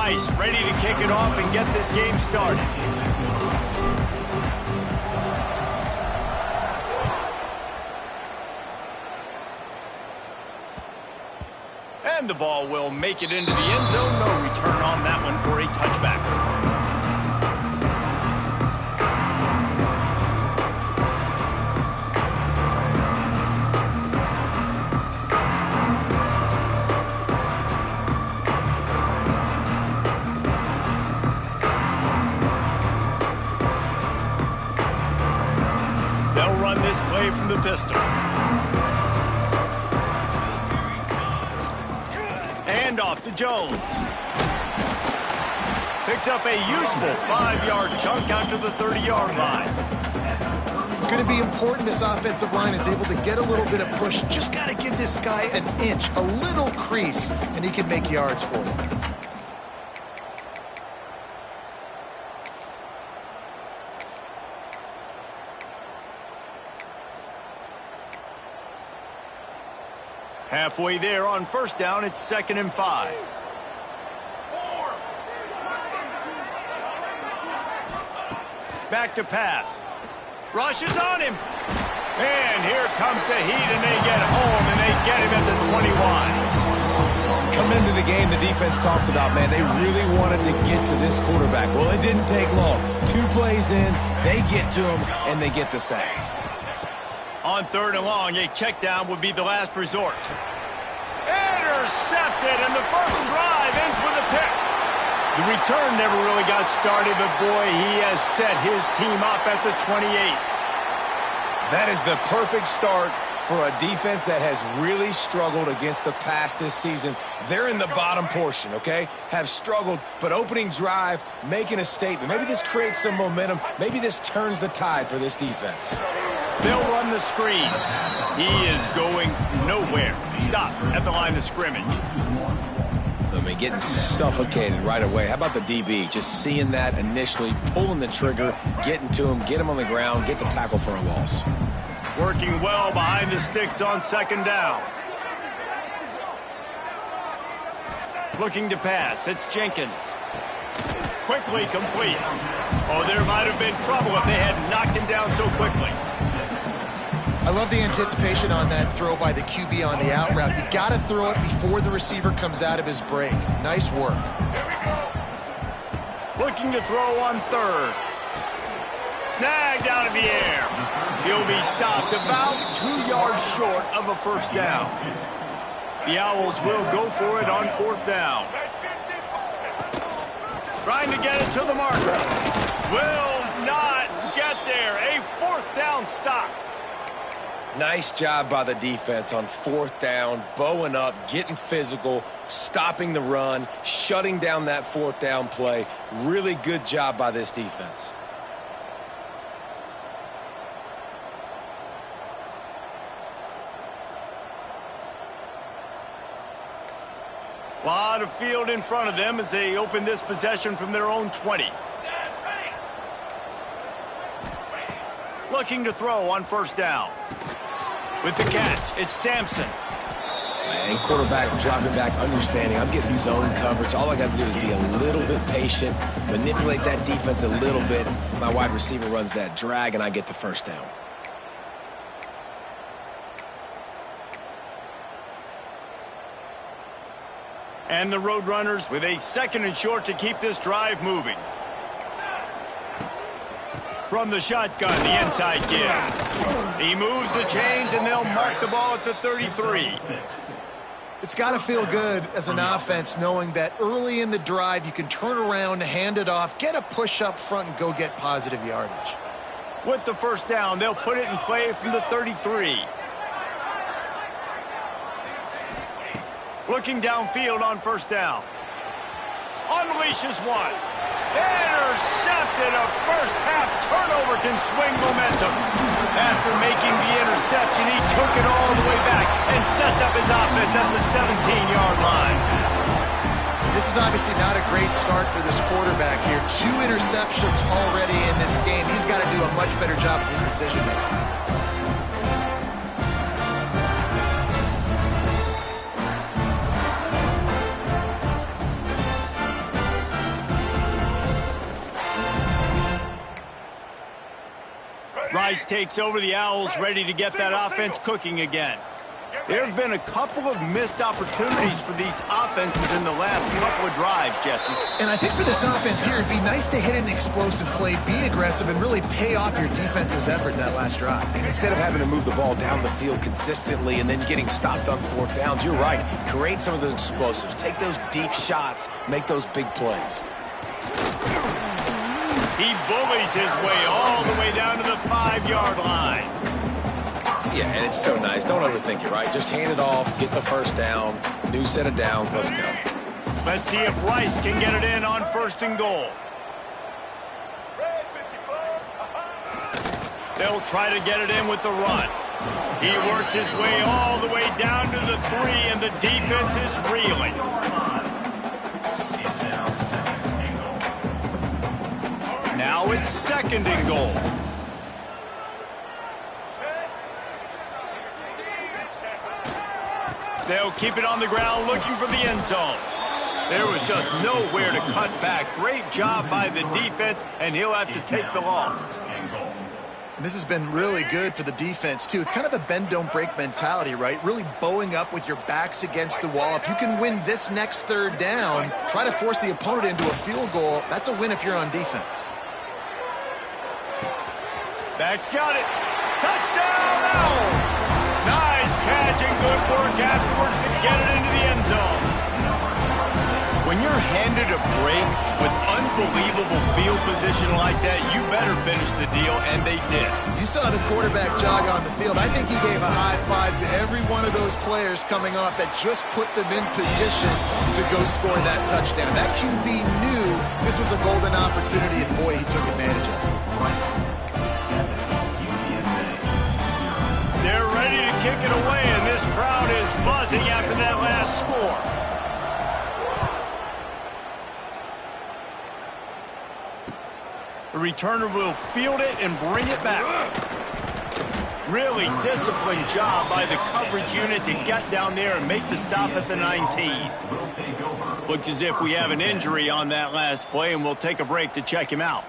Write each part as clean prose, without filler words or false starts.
Nice, ready to kick it off and get this game started. And the ball will make it into the end zone. No return on that one for a touchback. They'll run this play from the pistol. Off to Jones. Picks up a useful 5-yard chunk out to the 30-yard line. It's going to be important this offensive line is able to get a little bit of push. Just got to give this guy an inch, a little crease, and he can make yards for you. Halfway there on first down, it's 2nd and 5. Back to pass. Rush is on him. And here comes the heat, and they get home, and they get him at the 21. Coming into the game, the defense talked about, man, they really wanted to get to this quarterback. Well, it didn't take long. 2 plays in, they get to him, and they get the sack. On 3rd and long, a check down would be the last resort. Intercepted, and the first drive ends with a pick. The return never really got started, but boy, he has set his team up at the 28. That is the perfect start for a defense that has really struggled against the pass this season. They're in the bottom portion, okay? Have struggled, but opening drive, making a statement. Maybe this creates some momentum. Maybe this turns the tide for this defense. They'll run the screen. He is going nowhere. Stop at the line of scrimmage. I mean, getting suffocated right away. How about the DB? Just seeing that initially, pulling the trigger, getting to him, get him on the ground, get the tackle for a loss. Working well behind the sticks on 2nd down. Looking to pass. It's Jenkins. Quickly complete. Oh, there might have been trouble if they had knocked him down so quickly. I love the anticipation on that throw by the QB on the out route. You got to throw it before the receiver comes out of his break. Nice work. Looking to throw on 3rd. Snagged out of the air. He'll be stopped about 2 yards short of a first down. The Owls will go for it on 4th down. Trying to get it to the marker. Will not get there. A 4th down stop. Nice job by the defense on 4th down, bowing up, getting physical, stopping the run, shutting down that 4th down play. Really good job by this defense. A lot of field in front of them as they open this possession from their own 20. Looking to throw on 1st down. With the catch, it's Sampson. And quarterback dropping back, understanding. I'm getting zone coverage. All I got to do is be a little bit patient, manipulate that defense a little bit. My wide receiver runs that drag, and I get the first down. And the Roadrunners with a 2nd and short to keep this drive moving. From the shotgun, the inside give. He moves the chains, and they'll mark the ball at the 33. It's got to feel good as an offense knowing that early in the drive you can turn around, hand it off, get a push up front, and go get positive yardage. With the first down, they'll put it in play from the 33. Looking downfield on 1st down. Unleashes one. Intercepted. A first-half turnover can swing momentum. After making the interception, he took it all the way back and sets up his offense at the 17-yard line. This is obviously not a great start for this quarterback here. 2 interceptions already in this game. He's got to do a much better job at his decision-making. Rice takes over. The Owls ready to get that offense cooking again. There have been a couple of missed opportunities for these offenses in the last couple of drives, Jesse. And I think for this offense here, it'd be nice to hit an explosive play, be aggressive, and really pay off your defense's effort that last drive. And instead of having to move the ball down the field consistently and then getting stopped on fourth downs, you're right. Create some of those explosives. Take those deep shots. Make those big plays. He bullies his way all the way down to the 5-yard line. Yeah, and it's so nice. Don't overthink it, right? Just hand it off, get the first down, new set of downs, let's go. Let's see if Rice can get it in on 1st and goal. They'll try to get it in with the run. He works his way all the way down to the 3, and the defense is reeling. Now it's 2nd and goal. They'll keep it on the ground looking for the end zone. There was just nowhere to cut back. Great job by the defense, and he'll have to take the loss. And this has been really good for the defense, too. It's kind of a bend-don't-break mentality, right? Really bowing up with your backs against the wall. If you can win this next 3rd down, try to force the opponent into a field goal. That's a win if you're on defense. Back's got it. Touchdown, Owls! Nice catch and good work afterwards to get it into the end zone. When you're handed a break with unbelievable field position like that, you better finish the deal, and they did. You saw the quarterback jog on the field. I think he gave a high five to every one of those players coming off that just put them in position to go score that touchdown. That QB knew this was a golden opportunity, and boy, he took advantage of it. They're ready to kick it away, and this crowd is buzzing after that last score. The returner will field it and bring it back. Really disciplined job by the coverage unit to get down there and make the stop at the 19. Looks as if we have an injury on that last play, and we'll take a break to check him out.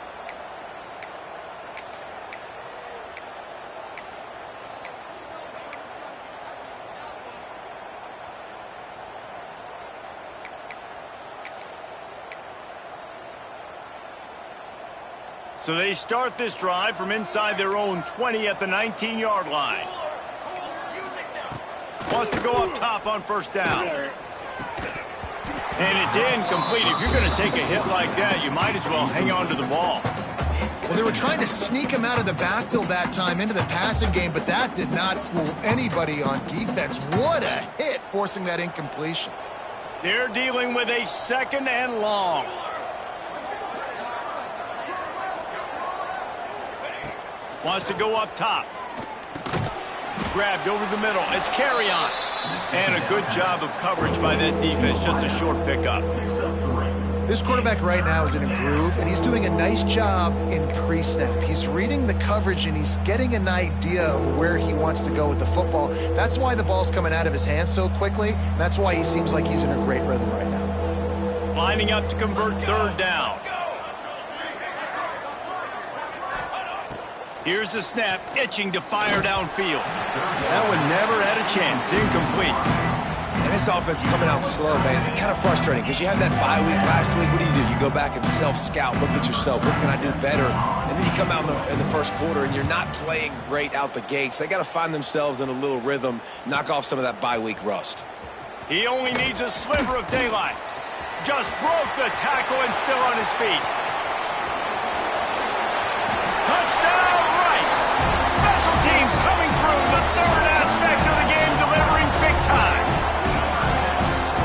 So they start this drive from inside their own 20 at the 19-yard line. Wants to go up top on 1st down. And it's incomplete. If you're going to take a hit like that, you might as well hang on to the ball. Well, they were trying to sneak him out of the backfield that time into the passing game, but that did not fool anybody on defense. What a hit, forcing that incompletion. They're dealing with a 2nd and long. Wants to go up top. Grabbed over the middle. It's carry on. And a good job of coverage by that defense. Just a short pickup. This quarterback right now is in a groove, and he's doing a nice job in pre-snap. He's reading the coverage, and he's getting an idea of where he wants to go with the football. That's why the ball's coming out of his hands so quickly. And that's why he seems like he's in a great rhythm right now. Lining up to convert 3rd down. Here's the snap, itching to fire downfield. That one never had a chance. Incomplete. And this offense coming out slow, man. It's kind of frustrating because you had that bye week last week. What do? You go back and self-scout, look at yourself. What can I do better? And then you come out in the 1st quarter, and you're not playing great out the gates. They got to find themselves in a little rhythm, knock off some of that bye week rust. He only needs a sliver of daylight. Just broke the tackle and still on his feet. Touchdown! Special teams coming through, the 3rd aspect of the game, delivering big time.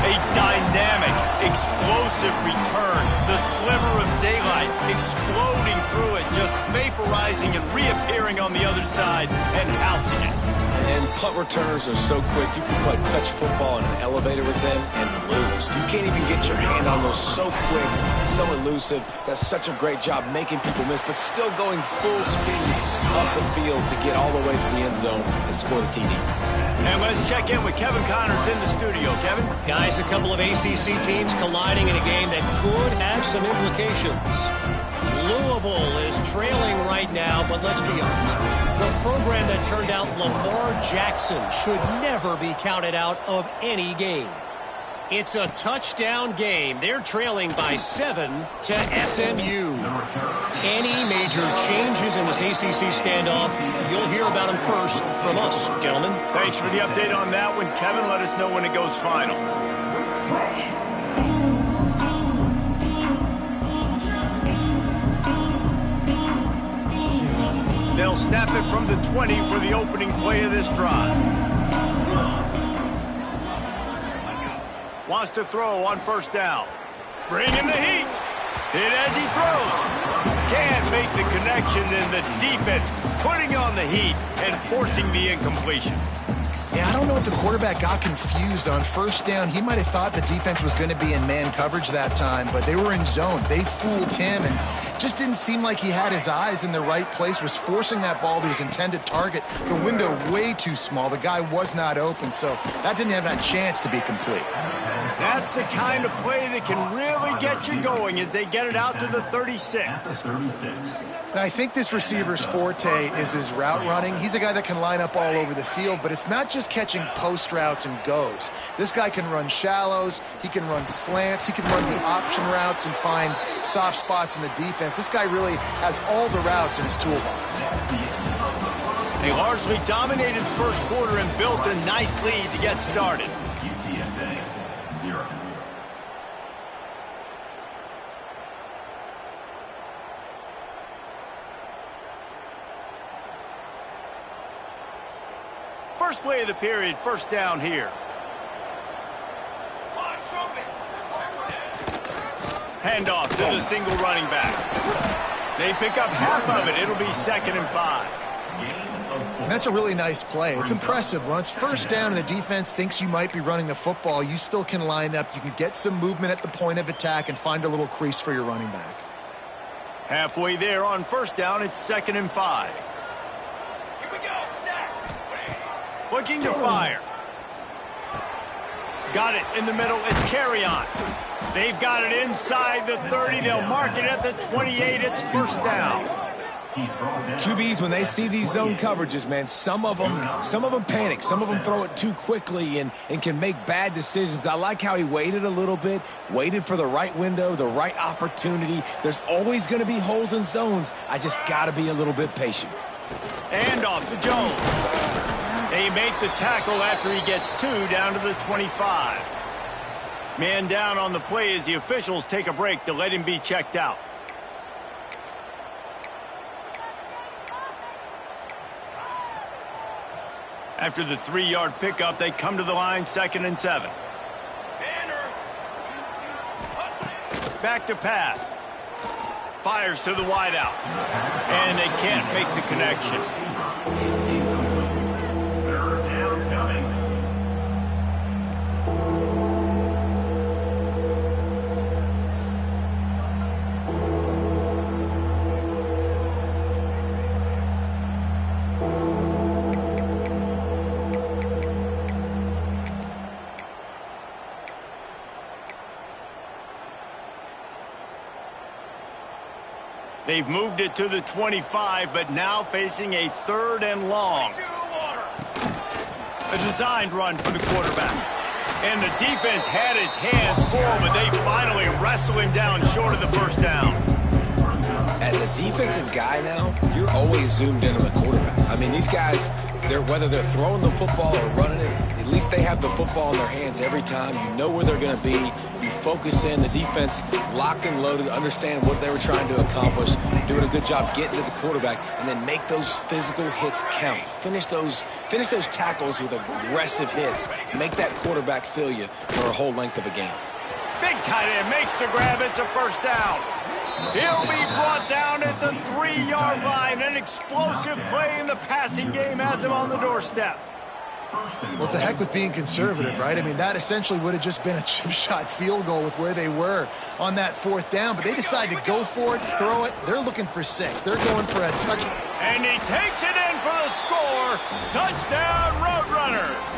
A dynamic, explosive return. The sliver of daylight exploding through it, just vaporizing and reappearing on the other side and housing it. And punt returners are so quick. You can play touch football in an elevator with them and lose. You can't even get your hand on those. So quick, so elusive. Does such a great job making people miss, but still going full speed up the field to get all the way to the end zone and score the TD. And let's check in with Kevin Connors in the studio. Kevin? Guys, a couple of ACC teams colliding in a game that could have some implications. Louisville is trailing right now, but let's be honest. The program that turned out Lamar Jackson should never be counted out of any game. It's a touchdown game. They're trailing by 7 to SMU. Any major changes in this ACC standoff, you'll hear about them first from us, gentlemen. Thanks for the update on that one, Kevin. Let us know when it goes final. They'll snap it from the 20 for the opening play of this drive. Wants to throw on first down. Bring in the heat. Hit as he throws. Can't make the connection, and the defense putting on the heat and forcing the incompletion. Yeah, I don't know if the quarterback got confused on first down. He might have thought the defense was going to be in man coverage that time, but they were in zone. They fooled him, and just didn't seem like he had his eyes in the right place, was forcing that ball to his intended target. The window way too small. The guy was not open, so that didn't have that chance to be complete. That's the kind of play that can really get you going as they get it out to the 36. And I think this receiver's forte is his route running. He's a guy that can line up all over the field, but it's not just catching post routes and goes. This guy can run shallows, he can run slants, he can run the option routes and find soft spots in the defense. This guy really has all the routes in his toolbox. They largely dominated the first quarter and built a nice lead to get started. UTSA 0. First play of the period, first down here. Handoff to the single running back. They pick up half of it. It'll be 2nd and 5. And that's a really nice play. It's impressive. When it's first down and the defense thinks you might be running the football, you still can line up. You can get some movement at the point of attack and find a little crease for your running back. Halfway there on first down, it's 2nd and 5. Looking to fire. Got it in the middle. It's carry on. They've got it inside the 30. They'll mark it at the 28. It's first down. QBs, when they see these zone coverages, man, some of them panic. Some of them throw it too quickly and can make bad decisions. I like how he waited a little bit, waited for the right window, the right opportunity. There's always going to be holes in zones. I just got to be a little bit patient. And off to Jones. They make the tackle after he gets 2 down to the 25. Man down on the play as the officials take a break to let him be checked out. After the 3-yard pickup, they come to the line, 2nd and 7. Back to pass. Fires to the wideout. And they can't make the connection. They've moved it to the 25, but now facing a 3rd and long. A designed run for the quarterback. And the defense had his hands full, but they finally wrestle him down short of the first down. As a defensive guy now, you're always zoomed in on the quarterback. I mean, these guys, whether they're throwing the football or running it, at least they have the football in their hands every time. You know where they're going to be. You focus in. The defense locked and loaded, understand what they were trying to accomplish, doing a good job getting to the quarterback, and then make those physical hits count. Finish those tackles with aggressive hits. Make that quarterback feel you for a whole length of a game. Big tight end makes the grab. It's a first down. He'll be brought down at the 3-yard line. An explosive play in the passing game has him on the doorstep. Well, it's a heck with being conservative, right? I mean, that essentially would have just been a chip shot field goal with where they were on that 4th down, but they decide to go for it, throw it. They're looking for 6. They're going for a touchdown. And he takes it in for the score. Touchdown, Roadrunners.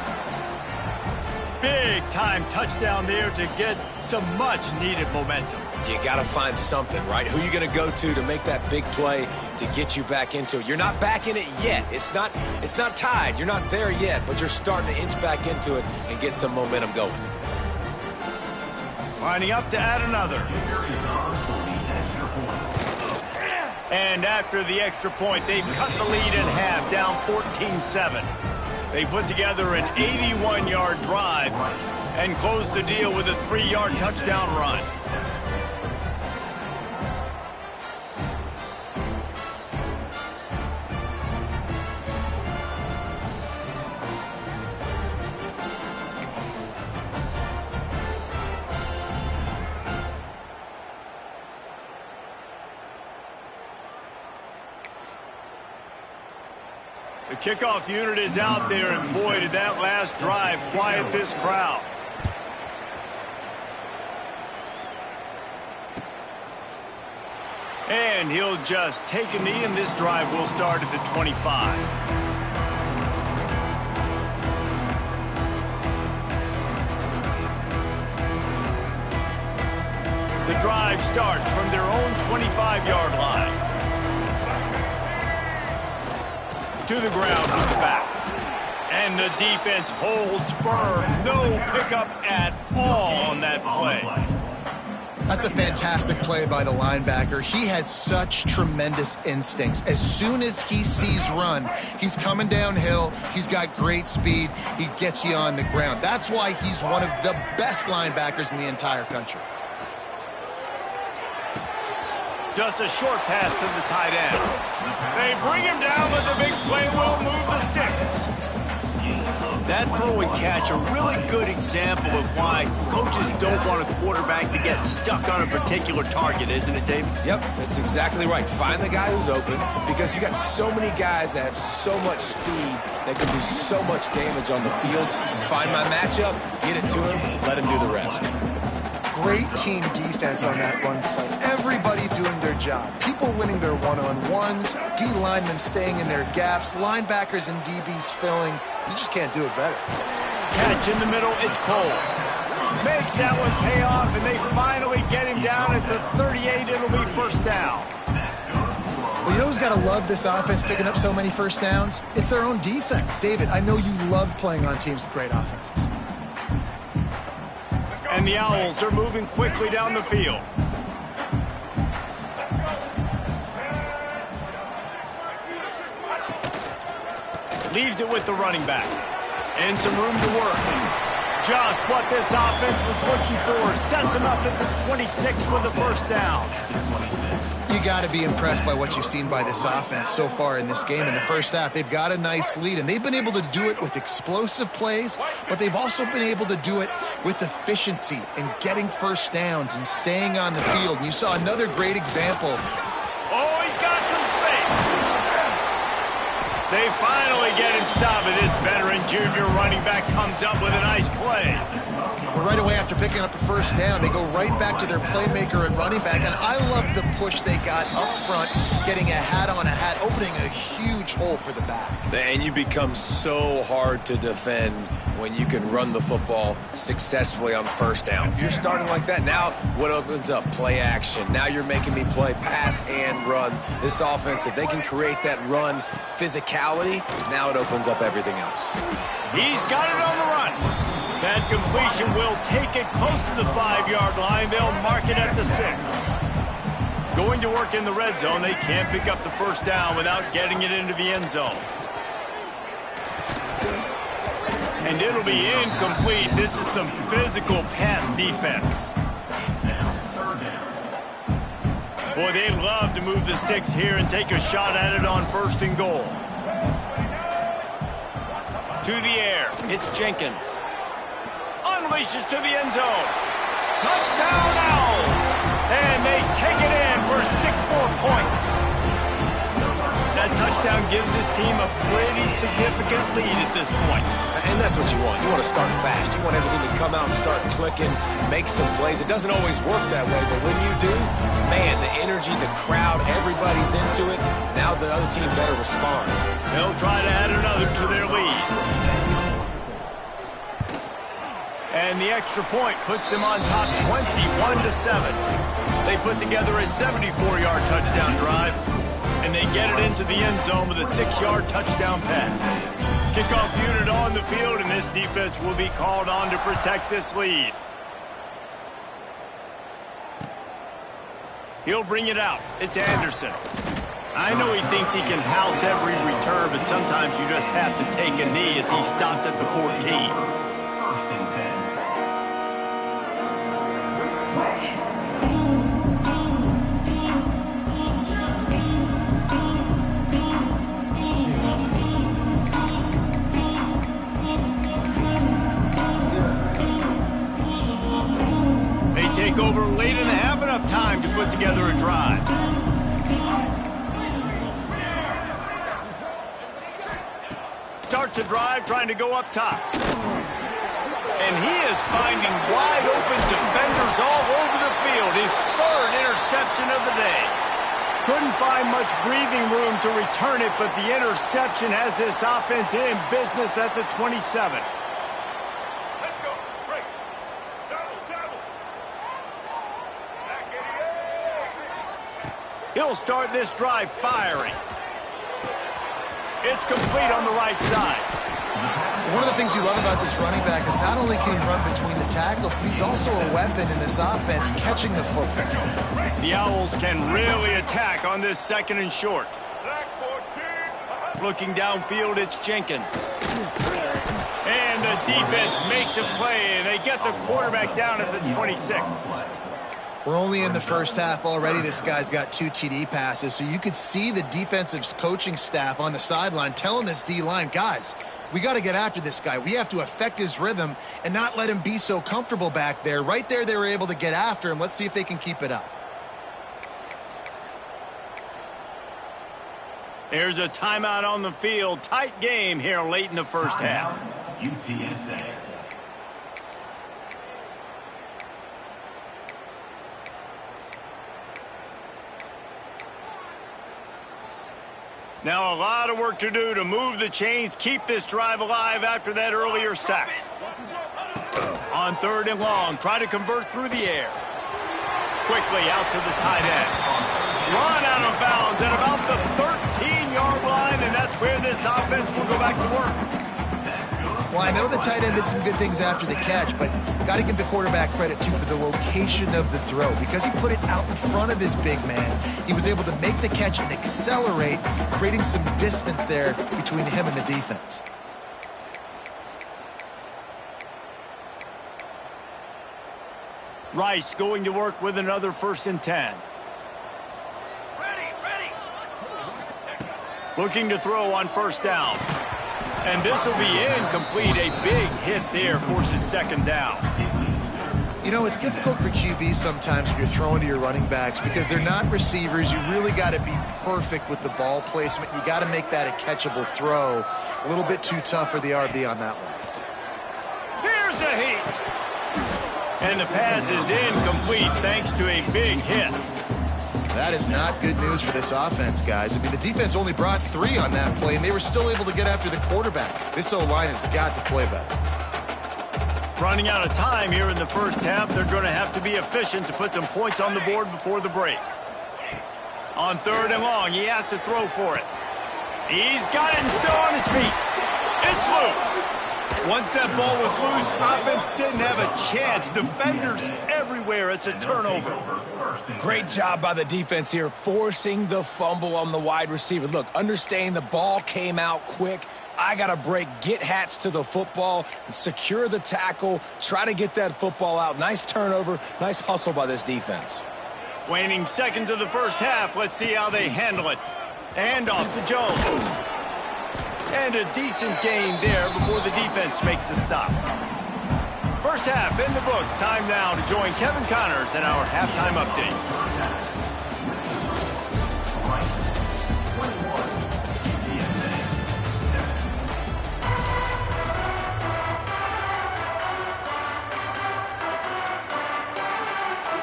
big-time touchdown there to get some much-needed momentum. You got to find something, right? Who are you going to go to make that big play to get you back into it? You're not back in it yet. It's not tied. You're not there yet, but you're starting to inch back into it and get some momentum going. Lining up to add another. And after the extra point, they've cut the lead in half, down 14-7. They put together an 81-yard drive and closed the deal with a 3-yard touchdown run. The kickoff unit is out there, and boy, did that last drive quiet this crowd. And he'll just take a knee, and this drive will start at the 25. The drive starts from their own 25-yard line. To the ground with the back. And the defense holds firm. No pickup at all on that play. That's a fantastic play by the linebacker. He has such tremendous instincts. As soon as he sees run, he's coming downhill. He's got great speed. He gets you on the ground. That's why he's one of the best linebackers in the entire country. Just a short pass to the tight end. They bring him down, but the big play will move the sticks. That throw and catch, a really good example of why coaches don't want a quarterback to get stuck on a particular target, isn't it, David? Yep, that's exactly right. Find the guy who's open, because you got so many guys that have so much speed that can do so much damage on the field. Find my matchup, get it to him, let him do the rest. Great team defense on that run play. Everybody doing their job. People winning their one-on-ones, D linemen staying in their gaps, linebackers and DBs filling. You just can't do it better. Catch in the middle, it's Cole. Makes that one pay off, and they finally get him down at the 38. It'll be first down. Well, you know who's got to love this offense picking up so many first downs? It's their own defense. David, I know you love playing on teams with great offenses. And the Owls are moving quickly down the field. Leaves it with the running back. And some room to work. Just what this offense was looking for. Sets him up at the 26 with the first down. You got to be impressed by what you've seen by this offense so far in this game. In the first half, they've got a nice lead, and they've been able to do it with explosive plays, but they've also been able to do it with efficiency and getting first downs and staying on the field. And you saw another great example. Oh, he's got some space. They finally get him stopped, and this veteran junior running back comes up with a nice play. Well, right away after picking up a first down, they go right back to their playmaker and running back. And I love the push they got up front, getting a hat on a hat, opening a huge hole for the back. And you become so hard to defend when you can run the football successfully on first down. You're starting like that. Now what opens up? Play action. Now you're making me play pass and run. This offense, if they can create that run physicality, now it opens up everything else. He's got it on the run. That completion will take it close to the 5-yard line. They'll mark it at the 6. Going to work in the red zone. They can't pick up the first down without getting it into the end zone. And it'll be incomplete. This is some physical pass defense. Boy, they'd love to move the sticks here and take a shot at it on 1st and goal. To the air. It's Jenkins. Unleashes to the end zone. Touchdown Owls! And they take it in for 6 more points. That touchdown gives his team a pretty significant lead at this point. And that's what you want. You want to start fast. You want everything to come out and start clicking, make some plays. It doesn't always work that way, but when you do, man, the energy, the crowd, everybody's into it. Now the other team better respond. They'll try to add another to their lead. And the extra point puts them on top 21-7. They put together a 74-yard touchdown drive, and they get it into the end zone with a 6-yard touchdown pass. Kickoff unit on the field, and this defense will be called on to protect this lead. He'll bring it out. It's Anderson. I know he thinks he can house every return, but sometimes you just have to take a knee as he stopped at the 14. They take over late and have enough time to put together a drive. Starts a drive trying to go up top. And he is finding wide open defenders all over the field. His third interception of the day. Couldn't find much breathing room to return it, but the interception has this offense in business at the 27. Let's go. Break. Double. Back in. He'll start this drive firing. It's complete on the right side. One of the things you love about this running back is not only can he run between the tackles, but he's also a weapon in this offense catching the football. The Owls can really attack on this 2nd and short. Black 14. Looking downfield, it's Jenkins. And the defense makes a play, and they get the quarterback down at the 26. We're only in the first half already. This guy's got 2 TD passes, so you could see the defensive coaching staff on the sideline telling this D-line, guys, we got to get after this guy. We have to affect his rhythm and not let him be so comfortable back there. Right there, they were able to get after him. Let's see if they can keep it up. There's a timeout on the field. Tight game here late in the first half. UTSA. Now a lot of work to do to move the chains, keep this drive alive after that earlier sack. On 3rd and long, try to convert through the air. Quickly out to the tight end. Run out of bounds at about the 13-yard line, and that's where this offense will go back to work. Well, I know the tight end did some good things after the catch, but got to give the quarterback credit, too, for the location of the throw. Because he put it out in front of his big man, he was able to make the catch and accelerate, creating some distance there between him and the defense. Rice going to work with another 1st and 10. Ready. Looking to throw on 1st down. And this will be incomplete. A big hit there forces 2nd down. You know, it's difficult for QBs sometimes when you're throwing to your running backs because they're not receivers. You really got to be perfect with the ball placement. You got to make that a catchable throw. A little bit too tough for the RB on that one. Here's a heat. And the pass is incomplete thanks to a big hit. That is not good news for this offense, guys. I mean, the defense only brought 3 on that play, and they were still able to get after the quarterback. This O-line has got to play better. Running out of time here in the first half, they're going to have to be efficient to put some points on the board before the break. On 3rd and long, he has to throw for it. He's got it and still on his feet. It's loose. Once that ball was loose, offense didn't have a chance. Defenders everywhere. It's a turnover. Great job by the defense here, forcing the fumble on the wide receiver. Look, understanding the ball came out quick. I got to break, get hats to the football, secure the tackle, try to get that football out. Nice turnover, nice hustle by this defense. Waning seconds of the first half. Let's see how they handle it. And off to Jones. And a decent gain there before the defense makes the stop. First half in the books. Time now to join Kevin Connors in our halftime update.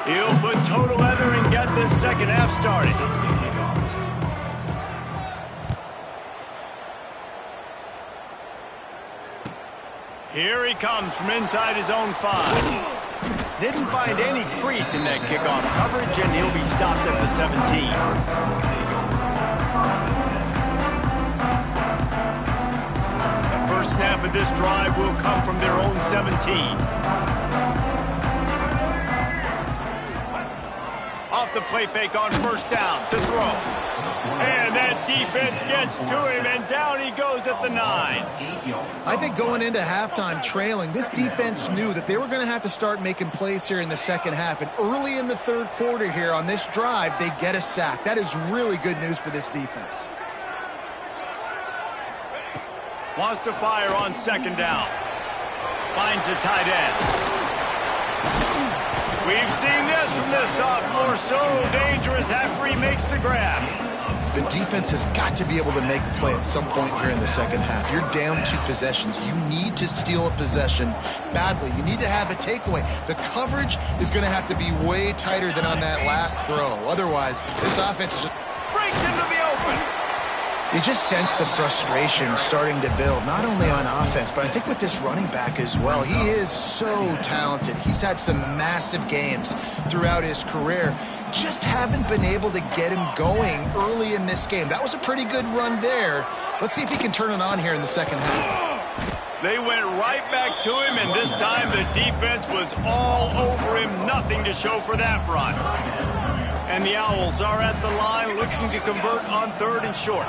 He'll put total leather and get this second half started. Here he comes from inside his own 5. Didn't find any crease in that kickoff coverage, and he'll be stopped at the 17. The first snap of this drive will come from their own 17. Off the play fake on first down to throw. And that defense gets to him, and down he goes at the 9. I think going into halftime trailing, this defense knew that they were going to have to start making plays here in the second half. And early in the third quarter here on this drive, they get a sack. That is really good news for this defense. Wants to fire on second down. Finds the tight end. We've seen this from this sophomore. So dangerous after he makes the grab. The defense has got to be able to make a play at some point here in the second half. You're down 2 possessions. You need to steal a possession badly. You need to have a takeaway. The coverage is going to have to be way tighter than on that last throw. Otherwise, this offense is just breaks into the open. You just sense the frustration starting to build, not only on offense, but I think with this running back as well. He is so talented. He's had some massive games throughout his career. Just haven't been able to get him going early in this game. That was a pretty good run there. Let's see if he can turn it on here in the second half. They went right back to him, and this time the defense was all over him. Nothing to show for that run. And the Owls are at the line looking to convert on 3rd and short.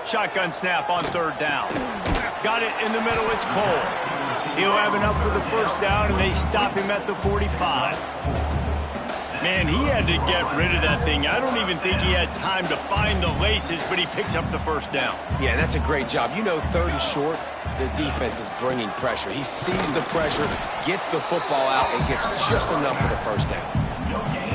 Shotgun snap on 3rd down. Got it in the middle. It's Cole. He'll have enough for the first down, and they stop him at the 45. Man, he had to get rid of that thing. I don't even think he had time to find the laces, but he picks up the first down. Yeah, that's a great job. You know, 3rd and short, the defense is bringing pressure. He sees the pressure, gets the football out, and gets just enough for the first down.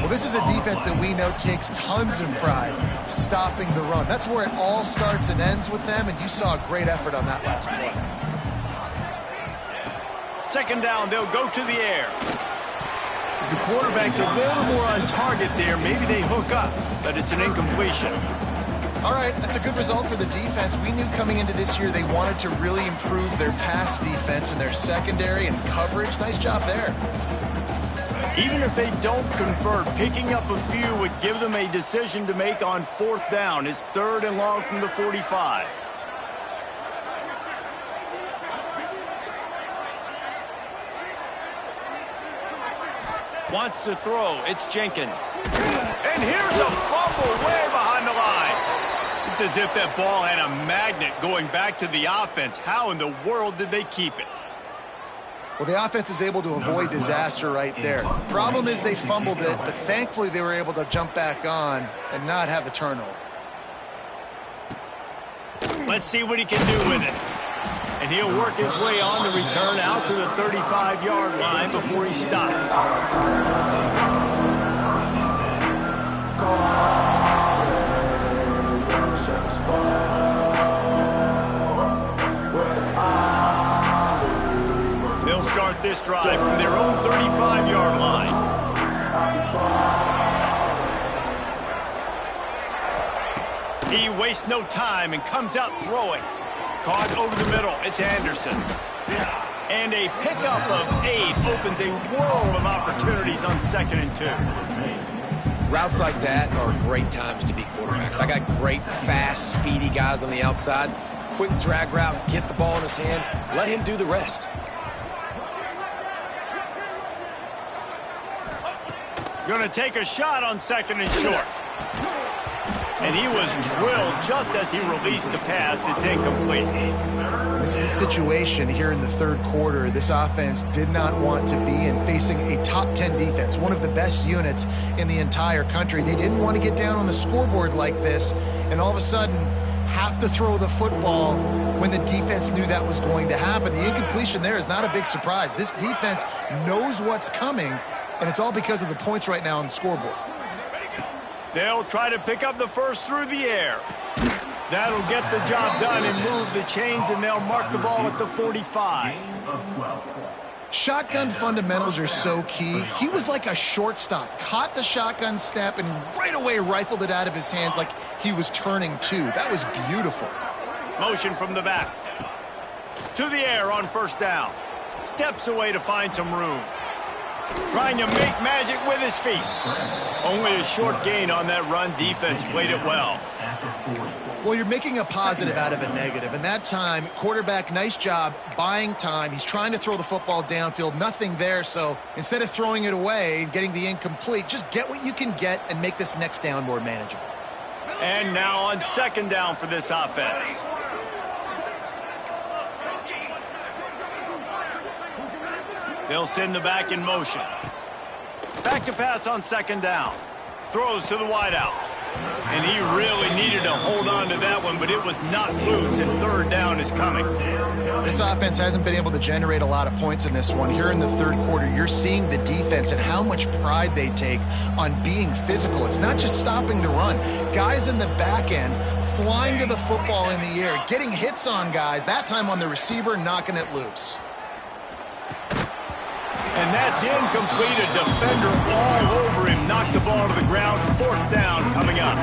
Well, this is a defense that we know takes tons of pride stopping the run. That's where it all starts and ends with them, and you saw a great effort on that last play. Second down, they'll go to the air. If the quarterback's a little more on target there, maybe they hook up, but it's an incompletion. All right, that's a good result for the defense. We knew coming into this year they wanted to really improve their pass defense and their secondary and coverage. Nice job there. Even if they don't convert, picking up a few would give them a decision to make on 4th down. It's 3rd and long from the 45. Wants to throw. It's Jenkins. And here's a fumble way behind the line. It's as if that ball had a magnet going back to the offense. How in the world did they keep it? Well, the offense is able to avoid disaster right there. Problem is they fumbled it, but thankfully they were able to jump back on and not have a turnover. Let's see what he can do with it. And he'll work his way on the return out to the 35-yard line before he's stopped. They'll start this drive from their own 35-yard line. He wastes no time and comes out throwing. Caught over the middle. It's Anderson. And a pickup of 8 opens a world of opportunities on 2nd and 2. Routes like that are great times to be quarterbacks. I got great, fast, speedy guys on the outside. Quick drag route, get the ball in his hands, let him do the rest. Going to take a shot on 2nd and short. And he was drilled just as he released the pass. It's incomplete. This is a situation here in the 3rd quarter this offense did not want to be in, facing a top 10 defense, one of the best units in the entire country. They didn't want to get down on the scoreboard like this and all of a sudden have to throw the football when the defense knew that was going to happen. The incompletion there is not a big surprise. This defense knows what's coming, and it's all because of the points right now on the scoreboard. They'll try to pick up the first through the air. That'll get the job done and move the chains, and they'll mark the ball at the 45. Shotgun fundamentals are so key. He was like a shortstop, caught the shotgun snap, and right away rifled it out of his hands like he was turning 2. That was beautiful. Motion from the back. To the air on first down. Steps away to find some room. Trying to make magic with his feet. Only a short gain on that run. Defense played it well. Well, you're making a positive out of a negative. And that time, quarterback, nice job buying time. He's trying to throw the football downfield. Nothing there. So instead of throwing it away and getting the incomplete, just get what you can get and make this next down more manageable. And now on second down for this offense. They'll send the back in motion. Back to pass on second down. Throws to the wideout. And he really needed to hold on to that one, but it was not loose, and third down is coming. This offense hasn't been able to generate a lot of points in this one. Here in the third quarter, you're seeing the defense and how much pride they take on being physical. It's not just stopping the run. Guys in the back end flying to the football in the air, getting hits on guys, that time on the receiver, knocking it loose. And that's incomplete. A defender all over him. Knocked the ball to the ground. Fourth down coming up.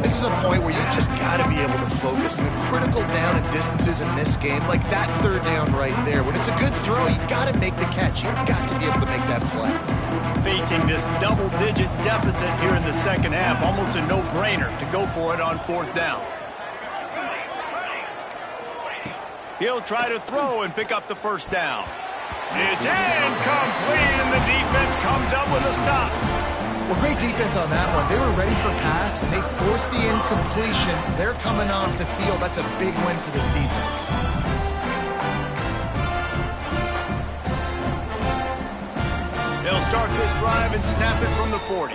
This is a point where you just got to be able to focus. And the critical down and distances in this game, like that third down right there, when it's a good throw, you got to make the catch. You've got to be able to make that play. Facing this double-digit deficit here in the second half, almost a no-brainer to go for it on fourth down. He'll try to throw and pick up the first down. It's incomplete, and the defense comes up with a stop. Well, great defense on that one. They were ready for pass, and they forced the incompletion. They're coming off the field. That's a big win for this defense. They'll start this drive and snap it from the 40.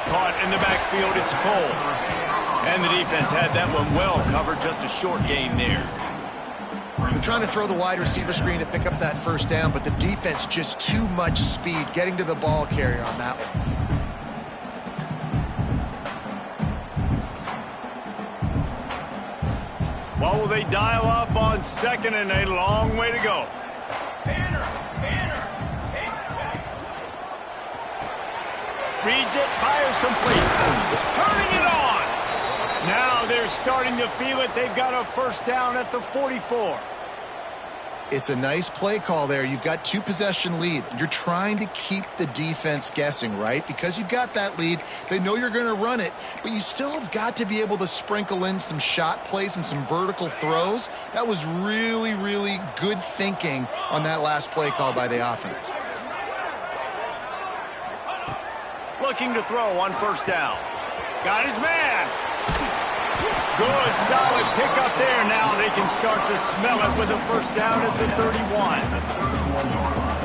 Caught in the backfield, it's Cole. And the defense had that one well covered, just a short gain there. They're trying to throw the wide receiver screen to pick up that first down, but the defense just too much speed getting to the ball carrier on that one. What will they dial up on second and a long way to go? Reads it, fires complete. Turning it on. Now they're starting to feel it. They've got a first down at the 44. It's a nice play call there. You've got two possession lead. You're trying to keep the defense guessing, right? Because you've got that lead, they know you're going to run it, but you still have got to be able to sprinkle in some shot plays and some vertical throws. That was really, really good thinking on that last play call by the offense. Looking to throw on first down. Got his man. Good, solid pickup there. Now they can start to smell it with a first down at the 31.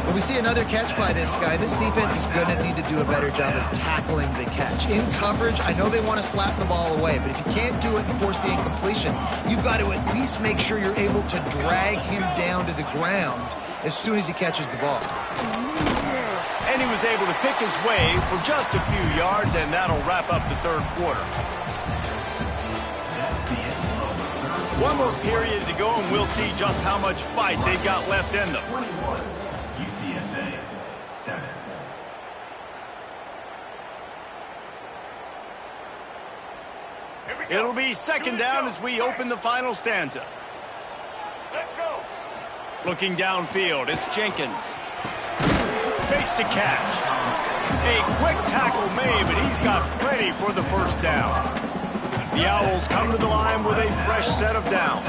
When we see another catch by this guy, this defense is going to need to do a better job of tackling the catch. In coverage, I know they want to slap the ball away, but if you can't do it and force the incompletion, you've got to at least make sure you're able to drag him down to the ground as soon as he catches the ball. And he was able to pick his way for just a few yards, and that'll wrap up the third quarter. One more period to go, and we'll see just how much fight they've got left in them. UTSA 7. It'll be second down as we open the final stanza. Let's go. Looking downfield, it's Jenkins. Fakes the catch. A quick tackle made, but he's got plenty for the first down. The Owls come to the line with a fresh set of downs.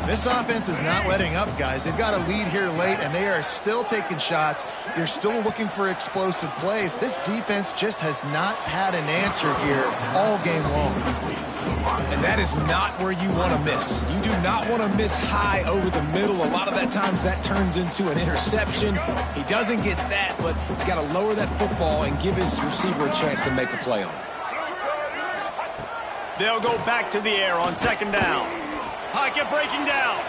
This offense is not letting up, guys. They've got a lead here late, and they are still taking shots. They're still looking for explosive plays. This defense just has not had an answer here all game long. And that is not where you want to miss. You do not want to miss high over the middle. A lot of that times that turns into an interception. He doesn't get that, but he's got to lower that football and give his receiver a chance to make a play on it. They'll go back to the air on second down. Pocket breaking down.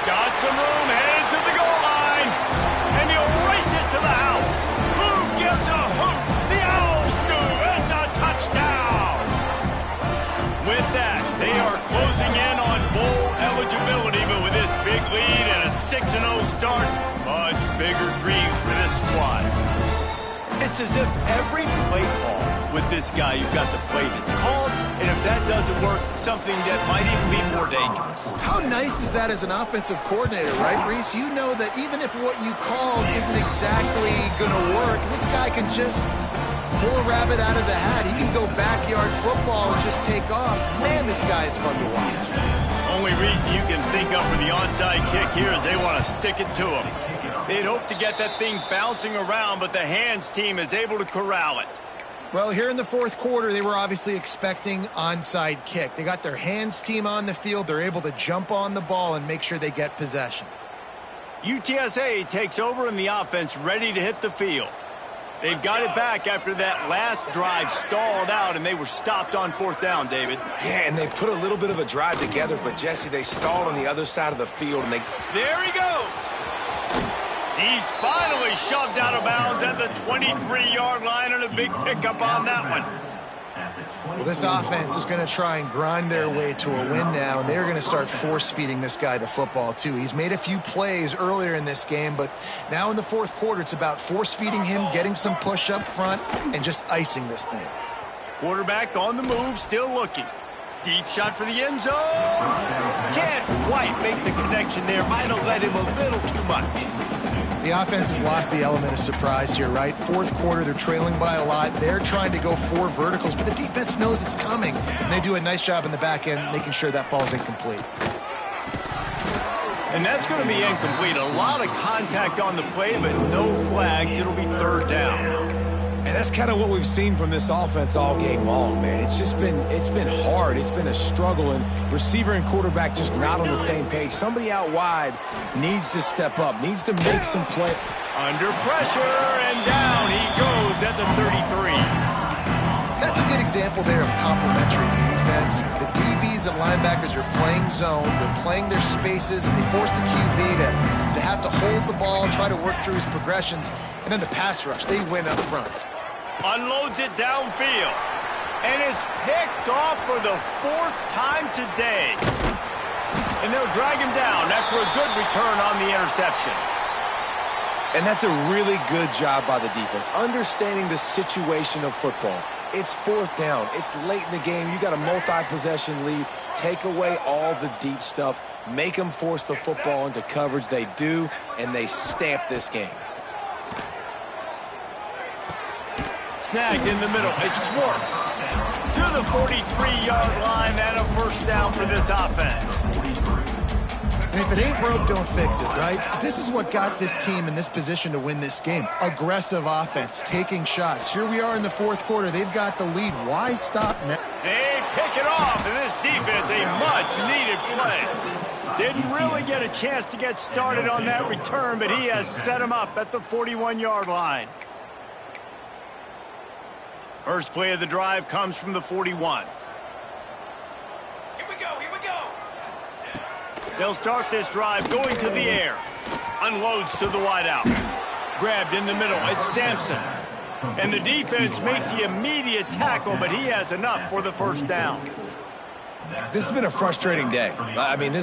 Got some room, headed to the goal line. And he'll race it to the house. Who gives a hoot? The Owls do. It's a touchdown. With that, they are closing in on bowl eligibility, but with this big lead and a 6-0 start, much bigger dreams for this squad. It's as if every play call with this guy you've got the play that's called, and if that doesn't work, something that might even be more dangerous. How nice is that as an offensive coordinator, right, Reese? You know that even if what you called isn't exactly going to work, this guy can just pull a rabbit out of the hat. He can go backyard football and just take off. Man, this guy is fun to watch. Only reason you can think of for the onside kick here is they want to stick it to him. They'd hope to get that thing bouncing around, but the hands team is able to corral it. Well, here in the fourth quarter, they were obviously expecting onside kick. They got their hands team on the field. They're able to jump on the ball and make sure they get possession. UTSA takes over in the offense, ready to hit the field. They've got it back after that last drive stalled out, and they were stopped on fourth down, David. Yeah, and they put a little bit of a drive together, but, Jesse, they stalled on the other side of the field. And There he goes. He's finally shoved out of bounds at the 23-yard line, and a big pickup on that one. Well, this offense is going to try and grind their way to a win now, and they're going to start force-feeding this guy the football, too. He's made a few plays earlier in this game, but now in the fourth quarter, it's about force-feeding him, getting some push up front, and just icing this thing. Quarterback on the move, still looking. Deep shot for the end zone. Can't quite make the connection there. Might have led him a little too much. The offense has lost the element of surprise here, right? Fourth quarter, they're trailing by a lot. They're trying to go 4 verticals, but the defense knows it's coming. And they do a nice job in the back end making sure that falls incomplete. And that's going to be incomplete. A lot of contact on the play, but no flags. It'll be third down. And that's kind of what we've seen from this offense all game long, man. It's been hard. It's been a struggle, and receiver and quarterback just not on the same page. Somebody out wide needs to step up, needs to make some play. Under pressure, and down he goes at the 33. That's a good example there of complementary defense. The DBs and linebackers are playing zone. They're playing their spaces, and they force the QB to have to hold the ball, try to work through his progressions, and then the pass rush, they win up front. Unloads it downfield. And it's picked off for the 4th time today. And they'll drag him down after a good return on the interception. And that's a really good job by the defense, understanding the situation of football. It's 4th down. It's late in the game. You got a multi-possession lead. Take away all the deep stuff. Make them force the football into coverage. They do, and they stamp this game. Snagged in the middle. It's Schwartz to the 43-yard line, and a first down for this offense. And if it ain't broke, don't fix it, right? This is what got this team in this position to win this game. Aggressive offense, taking shots. Here we are in the fourth quarter. They've got the lead. Why stop now? They pick it off, and this defense, a much-needed play. Didn't really get a chance to get started on that return, but he has set him up at the 41-yard line. First play of the drive comes from the 41. Here we go, here we go. They'll start this drive going to the air. Unloads to the wideout. Grabbed in the middle. It's Sampson. And the defense makes the immediate tackle, but he has enough for the first down. This has been a frustrating day. I mean,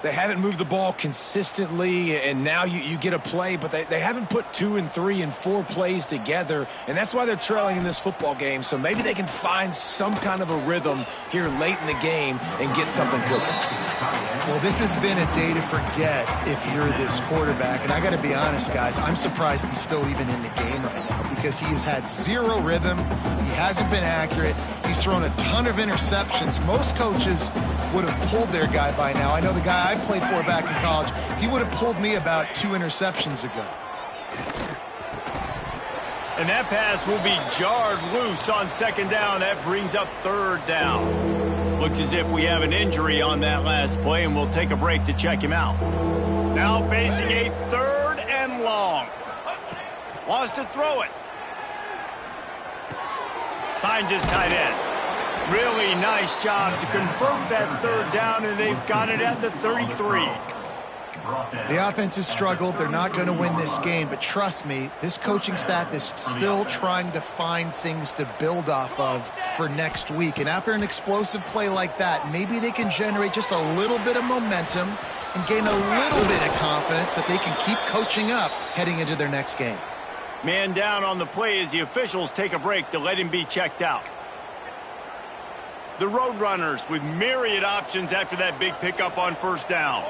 they haven't moved the ball consistently, and now you get a play, but they haven't put 2 and 3 and 4 plays together, and that's why they're trailing in this football game. So maybe they can find some kind of a rhythm here late in the game and get something cooking. Well, this has been a day to forget if you're this quarterback, and I got to be honest, guys, I'm surprised he's still even in the game right now because he has had 0 rhythm. He hasn't been accurate. He's thrown a ton of interceptions. Most coaches would have pulled their guy by now. I know the guy I played for back in college, he would have pulled me about 2 interceptions ago. And that pass will be jarred loose on second down. That brings up third down. Looks as if we have an injury on that last play, and we'll take a break to check him out. Now facing a 3rd and long. Wants to throw it. Finds his tight end. Really nice job to convert that third down, and they've got it at the 33. The offense has struggled. They're not going to win this game, but trust me, this coaching staff is still trying to find things to build off of for next week. And after an explosive play like that, maybe they can generate just a little bit of momentum and gain a little bit of confidence that they can keep coaching up heading into their next game. Man down on the play as the officials take a break to let him be checked out. The Roadrunners with myriad options after that big pickup on first down.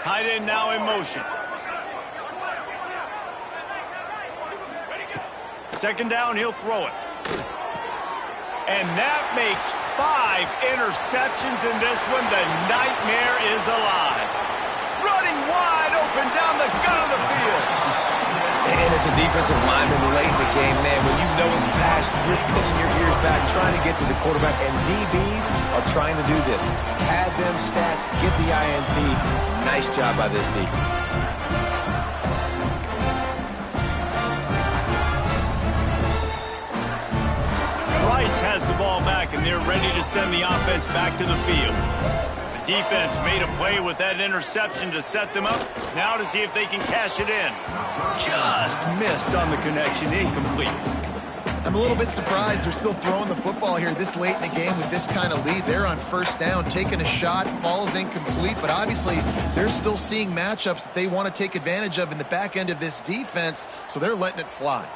Tight end now in motion. Second down, he'll throw it. And that makes 5 interceptions in this one. The nightmare is alive. Running wide open down the gut of the field. And as a defensive lineman late in the game, man, when you know it's past, you're pinning your ears back, trying to get to the quarterback, and DBs are trying to do this. Pad them stats, get the INT. Nice job by this D. Rice has the ball back, and they're ready to send the offense back to the field. The defense made a play with that interception to set them up. Now to see if they can cash it in. Just missed on the connection, incomplete. I'm a little bit surprised they're still throwing the football here this late in the game with this kind of lead. They're on first down, taking a shot, falls incomplete, but obviously they're still seeing matchups that they want to take advantage of in the back end of this defense, so they're letting it fly.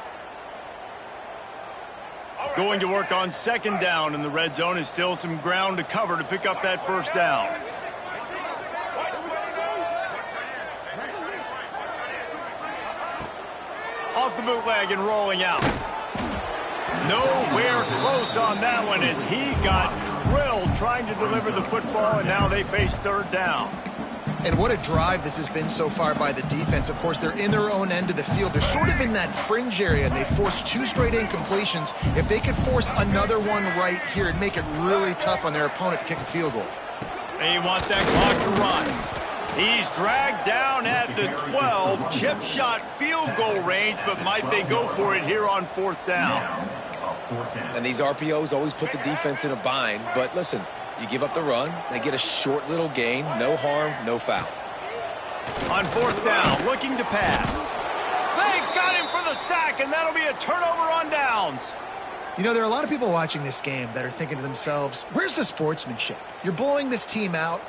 Going to work on second down, and the red zone is still some ground to cover to pick up that first down. Off the bootleg and rolling out. Nowhere close on that one as he got drilled trying to deliver the football, and now they face third down. And what a drive this has been so far by the defense. Of course, they're in their own end of the field. They're sort of in that fringe area, and they forced 2 straight incompletions. If they could force another one right here, it'd make it really tough on their opponent to kick a field goal. They want that clock to run. He's dragged down at the 12. Chip shot field goal range, but might they go for it here on fourth down? And these RPOs always put the defense in a bind, but listen, you give up the run, they get a short little gain, no harm, no foul. On fourth down, looking to pass. They got him for the sack, and that'll be a turnover on downs. You know, there are a lot of people watching this game that are thinking to themselves, where's the sportsmanship? You're blowing this team out.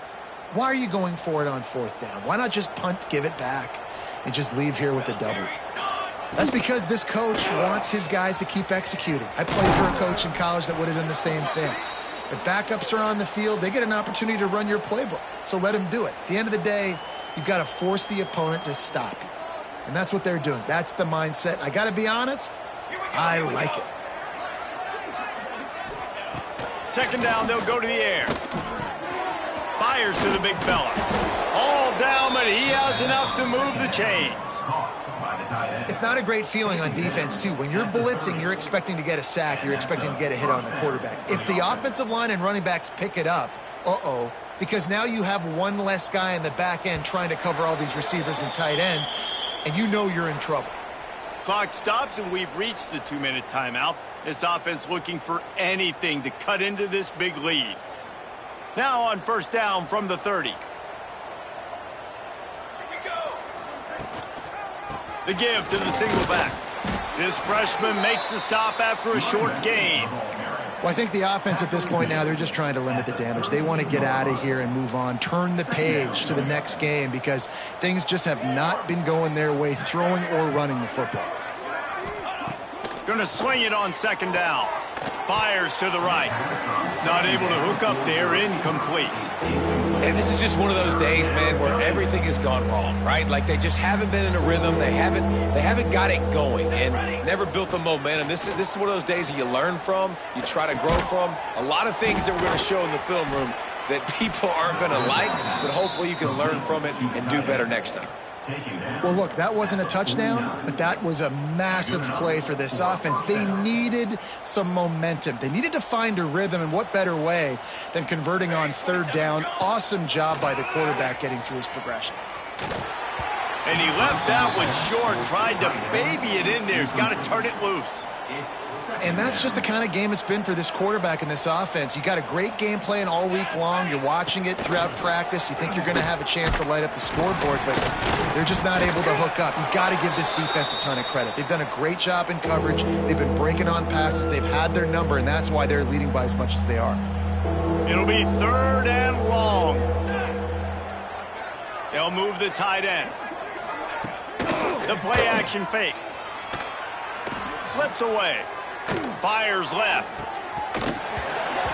Why are you going for it on fourth down? Why not just punt, give it back, and just leave here with a W? That's because this coach wants his guys to keep executing. I played for a coach in college that would have done the same thing. If backups are on the field, they get an opportunity to run your playbook. So let them do it. At the end of the day, you've got to force the opponent to stop you. And that's what they're doing. That's the mindset. I got to be honest, I like it. Second down, they'll go to the air. Fires to the big fella. All down, but he has enough to move the chains. It's not a great feeling on defense, too. When you're blitzing, you're expecting to get a sack. You're expecting to get a hit on the quarterback. If the offensive line and running backs pick it up, because now you have one less guy in the back end trying to cover all these receivers and tight ends, and you know you're in trouble. Clock stops, and we've reached the 2-minute timeout. This offense looking for anything to cut into this big lead. Now on first down from the 30. The give to the single back. This freshman makes the stop after a short gain. Well, I think the offense at this point now, they're just trying to limit the damage. They want to get out of here and move on, turn the page to the next game because things just have not been going their way, throwing or running the football. Going to swing it on second down. Fires to the right. Not able to hook up there, incomplete. And this is just one of those days, man, where everything has gone wrong, right? Like they just haven't been in a rhythm. They haven't got it going and never built the momentum. This is one of those days that you learn from, you try to grow from. A lot of things that we're going to show in the film room that people aren't going to like, but hopefully you can learn from it and do better next time. Well, look, that wasn't a touchdown, but that was a massive play for this offense. They needed some momentum. They needed to find a rhythm, and what better way than converting on third down. Awesome job by the quarterback getting through his progression. And he left that one short, tried to baby it in there. He's got to turn it loose. And that's just the kind of game it's been for this quarterback in this offense. You got a great game plan all week long. You're watching it throughout practice. You think you're going to have a chance to light up the scoreboard, but they're just not able to hook up. You got to give this defense a ton of credit. They've done a great job in coverage. They've been breaking on passes. They've had their number, and that's why they're leading by as much as they are. It'll be third and long. They'll move the tight end. The play action fake. Slips away. Fires left.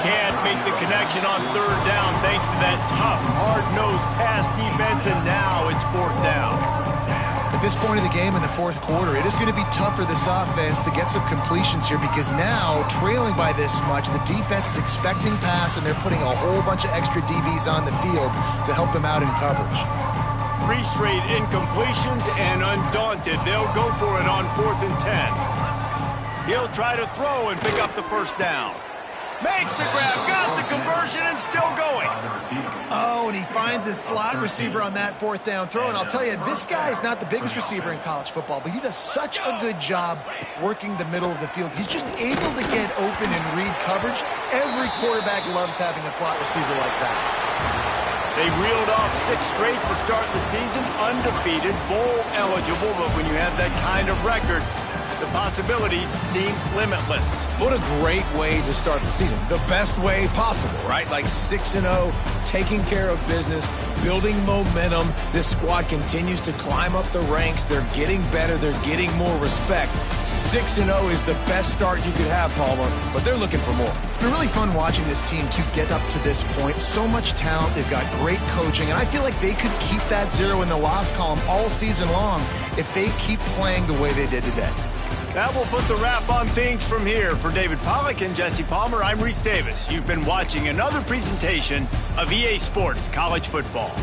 Can't make the connection on third down thanks to that tough, hard-nosed pass defense, and now it's fourth down. At this point of the game in the fourth quarter, it is going to be tough for this offense to get some completions here because now, trailing by this much, the defense is expecting pass, and they're putting a whole bunch of extra DBs on the field to help them out in coverage. 3 straight incompletions, and undaunted, they'll go for it on 4th and 10. He'll try to throw and pick up the first down. Makes the grab, got the conversion, and still going. Oh, and he finds his slot receiver on that 4th down throw. And I'll tell you, this guy is not the biggest receiver in college football, but he does such a good job working the middle of the field. He's just able to get open and read coverage. Every quarterback loves having a slot receiver like that. They reeled off 6 straight to start the season, undefeated, bowl eligible, but when you have that kind of record, the possibilities seem limitless. What a great way to start the season. The best way possible, right? Like 6-0, taking care of business, building momentum. This squad continues to climb up the ranks. They're getting better. They're getting more respect. 6-0 is the best start you could have, Palmer, but they're looking for more. It's been really fun watching this team to get up to this point. So much talent. They've got great coaching, and I feel like they could keep that 0 in the loss column all season long if they keep playing the way they did today. That will put the wrap on things from here. For David Pollack and Jesse Palmer, I'm Reese Davis. You've been watching another presentation of EA Sports College Football.